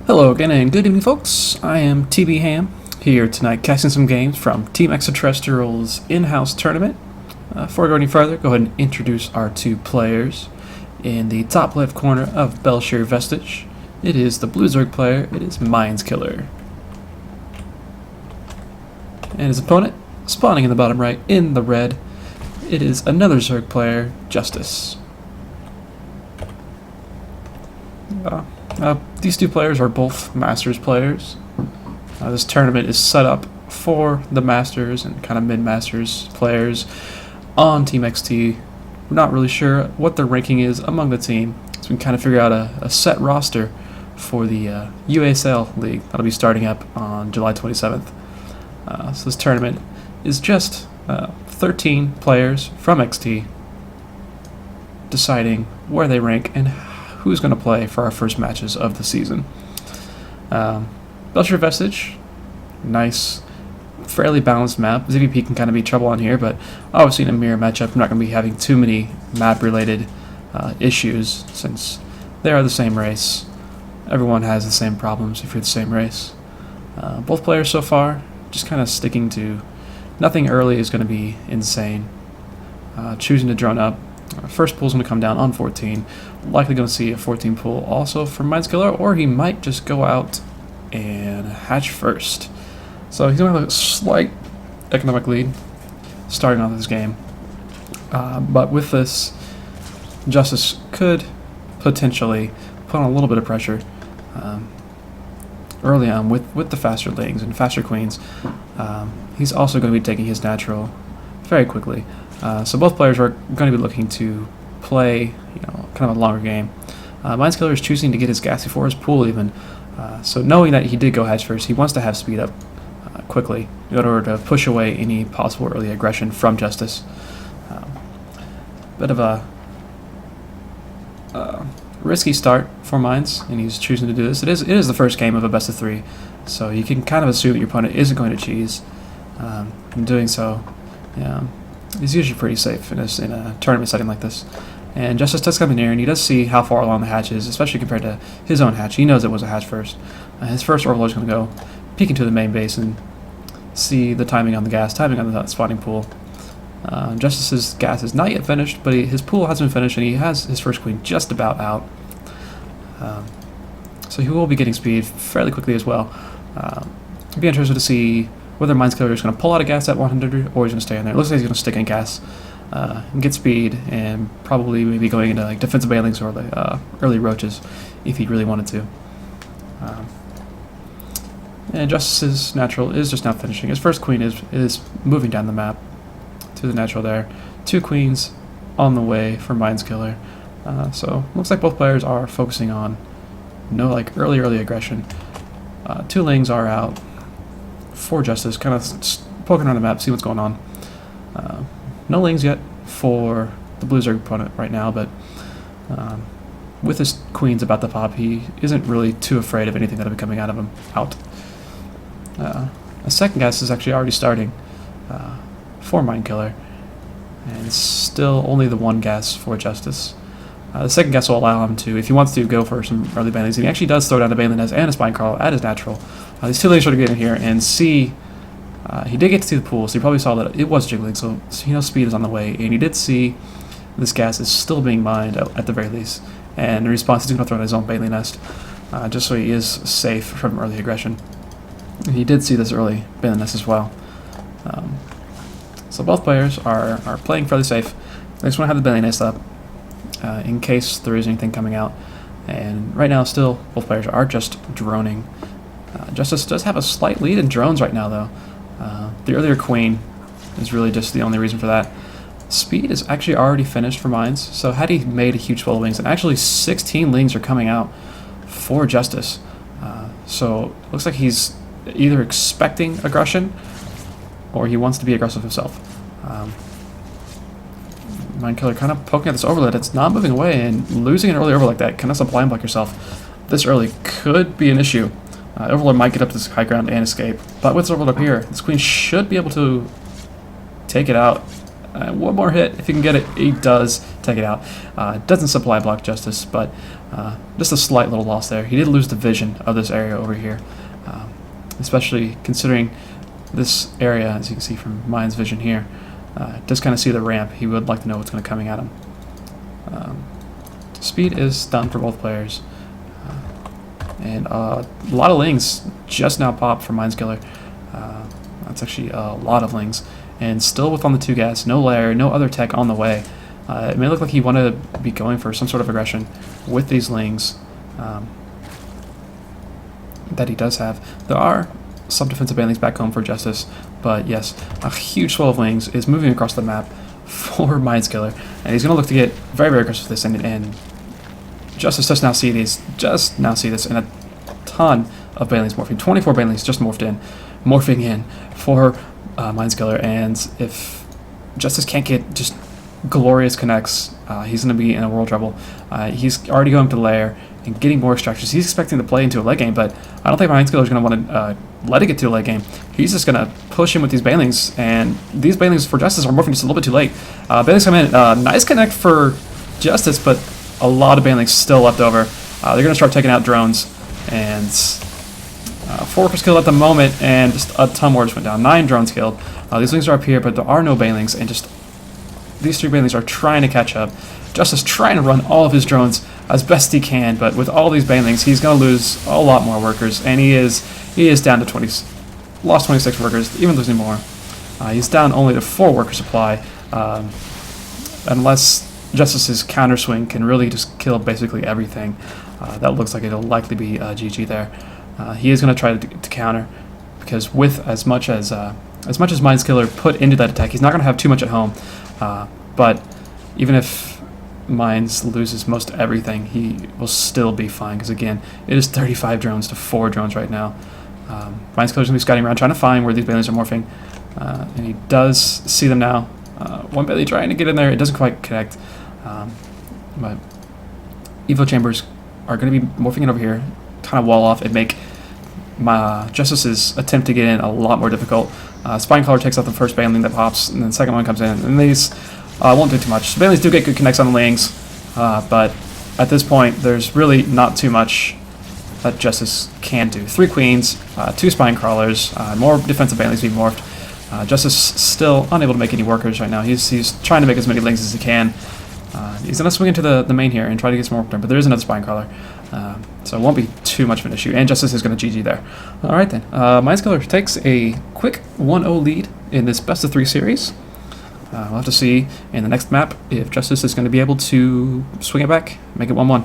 Hello again and good evening folks, I am tbham here tonight casting some games from Team Xtraterrestrials in-house tournament. Before we go any further, go ahead and introduce our two players. In the top left corner of Belshire Vestige, it is the Blue Zerg player, it is Mineskiller. And his opponent, spawning in the bottom right in the red, it is another Zerg player, Justice. These two players are both Masters players. This tournament is set up for the Masters and kind of mid-Masters players on Team XT. We're not really sure what their ranking is among the team, so we can kind of figure out a set roster for the USL League. That'll be starting up on July 27th. So this tournament is just 13 players from XT deciding where they rank and who's going to play for our first matches of the season. Belshire Vestige, nice, fairly balanced map. ZVP can kind of be trouble on here, but obviously in a mirror matchup, I'm not going to be having too many map-related issues since they are the same race. Everyone has the same problems if you're the same race. Both players so far just kind of sticking to nothing early is going to be insane. Choosing to drone up. First pool's going to come down on 14. Likely going to see a 14 pool also from Mineskiller, or he might just go out and hatch first. So he's going to have a slight economic lead starting off this game. But with this, Justice could potentially put on a little bit of pressure early on with the faster lings and faster queens. He's also going to be taking his natural very quickly. So both players are going to be looking to play, kind of a longer game. Mineskiller is choosing to get his gas before his pool even. So knowing that he did go hatch first, he wants to have speed up quickly in order to push away any possible early aggression from Justice. Bit of a risky start for Mines, and he's choosing to do this. It is the first game of a best of 3, so you can kind of assume that your opponent isn't going to cheese. In doing so, he's usually pretty safe in a tournament setting like this. And Justice does come in here, and he does see how far along the hatch is, especially compared to his own hatch. He knows it was a hatch first. His first Overlord is going to go peek into the main base and see the timing on the gas, timing on the spawning pool. Justice's gas is not yet finished, but his pool has been finished, and he has his first queen just about out. So he will be getting speed fairly quickly as well. I'd be interested to see whether Mineskiller is going to pull out a gas at 100 or he's going to stay in there. It looks like he's going to stick in gas and get speed, and probably maybe going into like defensive bailings or the early roaches if he really wanted to. And Justice's natural is just now finishing. His first queen is moving down the map to the natural there. 2 queens on the way for Mineskiller. So looks like both players are focusing on early aggression. 2 lings are out for Justice, kind of poking around the map, see what's going on. No lings yet for the Blue Zerg opponent right now, but with his queens about to pop, he isn't really too afraid of anything that'll be coming out of him out. A second gas is actually already starting for Mineskiller, and it's still only the 1 gas for Justice. The second gas will allow him to, if he wants to, go for some early banelings. And he actually does throw down a baneling nest and a spine crawl at his natural. These 2 lings are to get in here and see. He did get to see the pool, so he probably saw that it was jiggling, so he knows speed is on the way. And he did see this gas is still being mined at the very least. And in response, he's going to throw in his own baneling nest, just so he is safe from early aggression. And he did see this early baneling nest as well. So both players are playing fairly safe. They just want to have the baneling nest up in case there is anything coming out. And right now, still, both players are just droning. Justice does have a slight lead in drones right now, though. The earlier queen is really just the only reason for that. Speed is actually already finished for Mines, so had he made a huge 12 lings, and actually 16 lings are coming out for Justice. So looks like he's either expecting aggression or he wants to be aggressive himself. Mineskiller kind of poking at this overload. It's not moving away, and losing an early overload like that, kind of blind block yourself this early could be an issue. Overlord might get up to this high ground and escape, but with this Overlord up here, this queen should be able to take it out. One more hit, if he can get it, he does. take it out. Doesn't supply block Justice, but just a slight little loss there. He did lose the vision of this area over here, especially considering this area, as you can see from Mind's vision here, does kind of see the ramp. He would like to know what's going to be coming at him. Speed is done for both players. And a lot of Lings just now popped for Mineskiller. That's actually a lot of Lings. And still with on the 2 gas, no lair, no other tech on the way. It may look like he wanted to be going for some sort of aggression with these Lings that he does have. There are some defensive banelings back home for Justice, but yes, a huge swell of Lings is moving across the map for Mineskiller, and he's going to look to get very, very aggressive with this, and Justice just now see this, and a ton of banelings morphing. 24 banelings just morphing in for Mineskiller, and if Justice can't get just glorious connects, he's going to be in a world trouble. He's already going to lair and getting more extractions. He's expecting to play into a late game, but I don't think Mineskiller is going to want to let it get to a late game. He's just going to push in with these banelings, and these banelings for Justice are morphing just a little bit too late. Banelings come in, nice connect for Justice, but a lot of banelings still left over. They're going to start taking out drones, and 4 workers killed at the moment, and just a ton more just went down. 9 drones killed. These Lings are up here, but there are no banelings, and just these 3 banelings are trying to catch up. Justice trying to run all of his drones as best he can, but with all these banelings, he's going to lose a lot more workers, and he is down to 20, lost 26 workers, even losing more. He's down only to 4 worker supply, unless Justice's counter swing can really just kill basically everything. That looks like it'll likely be GG there. He is going to try to counter, because with as much as Mineskiller put into that attack, he's not going to have too much at home. But even if Mines loses most everything, he will still be fine, because again, it is 35 drones to 4 drones right now. Mineskiller's going to be scouting around trying to find where these banelings are morphing, and he does see them now. One bailey trying to get in there, it doesn't quite connect, but Evo Chambers are going to be morphing it over here, kind of wall off, and make Justice's attempt to get in a lot more difficult. Spinecrawler takes out the first baneling that pops, and then the second one comes in, and these won't do too much. Banelings do get good connects on the Lings, but at this point, there's really not too much that Justice can do. 3 Queens, 2 Spinecrawlers, more defensive banelings being morphed. Justice still unable to make any workers right now. He's trying to make as many Lings as he can. He's going to swing into the main here and try to get some more work, but there is another Spinecrawler. So it won't be too much of an issue, and Justice is going to GG there. Alright then, Mineskiller takes a quick 1-0 lead in this best of 3 series. We'll have to see in the next map if Justice is going to be able to swing it back, make it 1-1.